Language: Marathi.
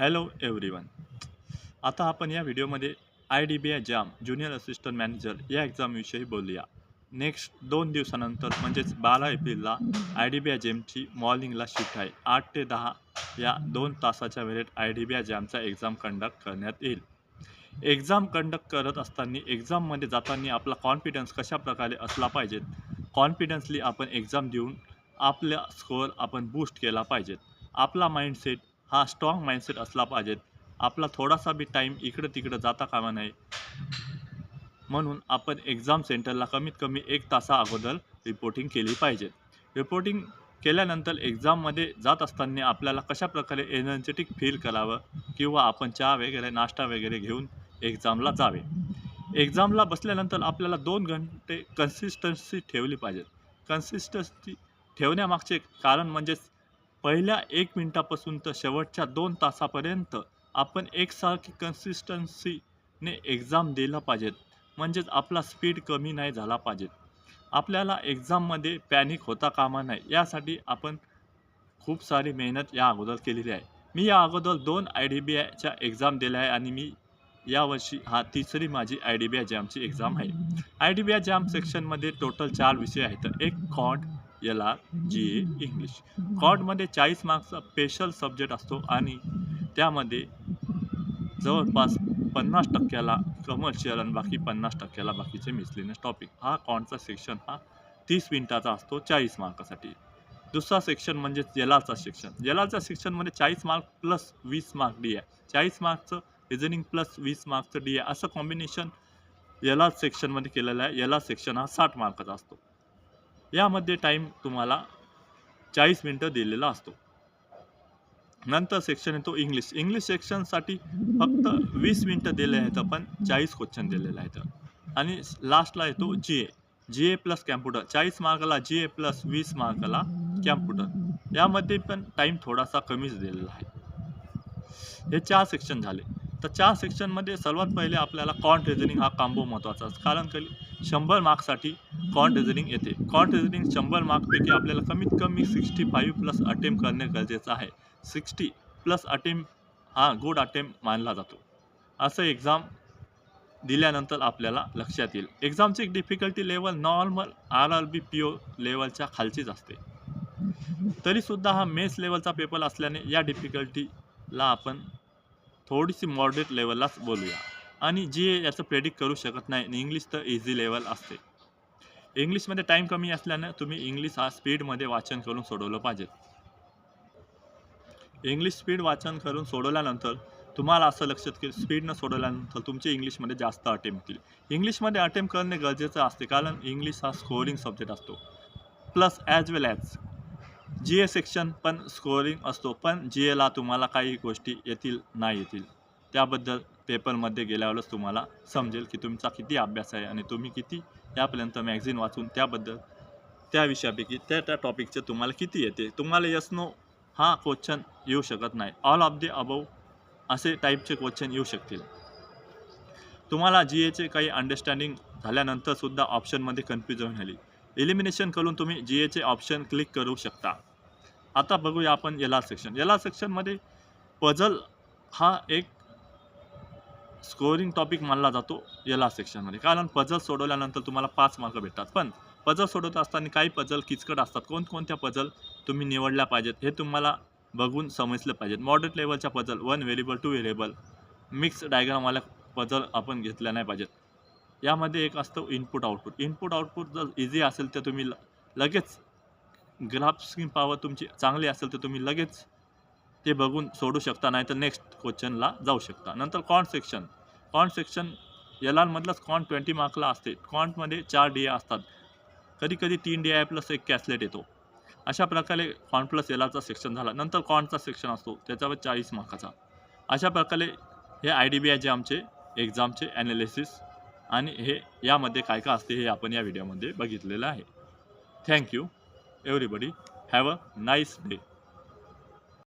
Hello everyone. आता आपण या व्हिडिओमध्ये IDBI jam junior assistant manager या एक्झामविषयी बोलूया. नेक्स्ट 2 दिवसानंतर म्हणजेच 12 एप्रिलला IDBI जॅमची मॉर्निंगला शिफ्ट आहे. 8 ते 10 या 2 तासाच्या वेळेत IDBI जॅमचा एक्झाम कंडक्ट करण्यात येईल. एक्झाम कंडक्ट करत असताना एक्झाममध्ये जाताना आपला कॉन्फिडन्स कशाप्रकारे असला पाहिजे, कॉन्फिडन्सली आपण एक्झाम देऊन आपला स्कोअर आपण बूस्ट केला पाहिजे. आपला माइंडसेट हा स्ट्रॉंग माइंडसेट असला पाहिजे. आपला थोडासा बी टाईम इकडं तिकडं जाता कामा नये, म्हणून आपण एक्झाम सेंटरला कमीत कमी 1 तासा अगोदर रिपोर्टिंग केली पाहिजे. रिपोर्टिंग केल्यानंतर एक्झाममध्ये जात असताना आपल्याला कशाप्रकारे एनर्जेटिक फील करावं किंवा आपण चहा वगैरे नाश्ता वगैरे घेऊन एक्झामला जावे. एक्झामला बसल्यानंतर आपल्याला 2 घंटे कन्सिस्टन्सी ठेवली पाहिजे. कन्सिस्टन्सी ठेवण्यामागचे कारण म्हणजे पहिल्या 1 मिनिटापासून तर शेवटच्या 2 तासापर्यंत आपण एकसारखी कन्सिस्टन्सीने एक्झाम दिलं पाहिजे. म्हणजेच आपला स्पीड कमी नाही झाला पाहिजे. आपल्याला एक्झाममध्ये पॅनिक होता कामा नये, यासाठी आपण खूप सारी मेहनत या अगोदर केलेली आहे. मी या अगोदर 2 IDBIच्या एक्झाम दिल्या आहे आणि मी यावर्षी हा तिसरी माझी IDBI जॅमची एक्झाम आहे. IDBI जॅम सेक्शनमध्ये टोटल 4 विषय आहेत. एक कॉन्ट, LR, GA, इंग्लिश. कॉन्टमध्ये 40 मार्क्सचा स्पेशल सब्जेक्ट असतो आणि त्यामध्ये जवळपास 50% कमर्शियल आणि बाकी 50% बाकीचे मिसलेनियस टॉपिक. हा कॉन्टचा सेक्शन हा 30 मिनिटाचा असतो 40 मार्कासाठी. दुसरा सेक्शन म्हणजे LRचा सेक्शन. LRच्या सेक्शनमध्ये 40 मार्क प्लस 20 मार्क DA. 40 मार्कचं रिझनिंग प्लस 20 मार्कचं DA असं कॉम्बिनेशन LR सेक्शनमध्ये केलेलं आहे. LR सेक्शन हा 60 मार्काचा असतो. यामध्ये टाईम तुम्हाला 40 मिनिटं दिलेला असतो. नंतर सेक्शन येतो इंग्लिश. इंग्लिश सेक्शनसाठी फक्त 20 मिनिटं दिले आहेत, पण 40 क्वेश्चन दिलेले आहेत. आणि लास्टला येतो GA. GA plus computer. 40 मार्काला GA प्लस 20 मार्काला कॅम्प्युटर. यामध्ये पण टाईम थोडासा कमीच दिलेला आहे. हे 4 सेक्शन झाले. तर 4 सेक्शनमध्ये सर्वात पहिले आपल्याला कॉन्ट रिझनिंग हा कॉम्बो महत्त्वाचा असतो. कारण की 100 मार्क्ससाठी कॉन्ट रिझनिंग येते. कॉन्ट रिझनिंग 100 मार्कपैकी आपल्याला कमीत कमी 65 प्लस अटेम्प्ट करणे गरजेचं आहे. 60 प्लस अटेम्प्ट हा गुड अटेम्प्ट मानला जातो. असं एक्झाम दिल्यानंतर आपल्याला लक्षात येईल. एक्झामची difficulty level normal RRB PO लेवलच्या खालचीच असते. तरीसुद्धा हा मेस लेवलचा पेपर असल्याने या डिफिकल्टीला आपण थोडीशी मॉडरेट लेवललाच बोलूया. आणि GA याचं प्रेडिक्ट करू शकत नाही. आणि इंग्लिश तर इझी लेवल असते. इंग्लिशमध्ये टाईम कमी असल्यानं तुम्ही इंग्लिश हा स्पीडमध्ये वाचन करून सोडवलं पाहिजे. इंग्लिश स्पीड वाचन करून सोडवल्यानंतर तुम्हाला असं लक्षात की स्पीडनं सोडवल्यानंतर तुमचे इंग्लिशमध्ये जास्त अटेम्प्ट होतील. इंग्लिशमध्ये अटेम्प्ट करणे गरजेचं असते, कारण इंग्लिश हा स्कोरिंग सब्जेक्ट असतो. प्लस ॲज वेल ॲज GA सेक्शन पण स्कोरिंग असतो. पण GAला तुम्हाला काही गोष्टी येतील नाही येतील, त्याबद्दल पेपरमध्ये गेल्यावरच तुम्हाला समजेल की तुमचा किती अभ्यास आहे आणि तुम्ही किती यापर्यंत मॅगझिन वाचून त्याबद्दल त्या विषयापैकी त्या टॉपिकचे तुम्हाला किती येते. तुम्हाला यस नो हा क्वेश्चन येऊ शकत नाही. ऑल ऑफ द अबव असे टाईपचे क्वेश्चन येऊ शकतील. तुम्हाला GAचे काही अंडरस्टँडिंग झाल्यानंतर सुद्धा ऑप्शनमध्ये कन्फ्युजन झाली. एलिमिनेशन करून तुम्ही GAचे ऑप्शन क्लिक करू शकता. आता बघूया आपण LR सेक्शन. LR सेक्शनमध्ये पझल हा एक स्कोरिंग टॉपिक मानला जातो LR सेक्शनमध्ये. कारण पझल सोडवल्यानंतर तुम्हाला 5 मार्क भेटतात. पण पझल सोडवत असताना काही पझल किचकट असतात. कोणकोणत्या पझल तुम्ही निवडल्या पाहिजेत हे तुम्हाला बघून समजलं पाहिजे. मॉडरेट लेवलच्या पझल 1 व्हेरिएबल 2 व्हेरिएबल मिक्स डायग्रामवाल्या पझल आपण घेतल्या नाही पाहिजेत. यामध्ये एक असतं इनपुट आउटपुट. इनपुट आउटपुट जर इझी असेल तर तुम्ही लगेच ग्रास्पिंग पॉवर तुमची चांगली असेल तर तुम्ही लगेच ते बघून सोडू शकता, नाही तर नेक्स्ट क्वेश्चनला जाऊ शकता. नंतर कॉन्ट सेक्शन. कॉन्ट सेक्शन LRमधलंच कॉन्ट 20 मार्कला असते. कॉन्टमध्ये 4 DA असतात. कधी कधी 3 DI प्लस 1 कॅसलेट येतो. अशा प्रकारे कॉन्ट प्लस LRचा सेक्शन झाला. नंतर कॉन्टचा सेक्शन असतो, त्याच्यावर 40 मार्काचा. अशा प्रकारे हे IDBI जे आमचे एक्झामचे ॲनालिसिस आणि हे यामध्ये काय काय असते हे आपण या व्हिडिओमध्ये बघितलेलं आहे. Thank you everybody. Have a nice day.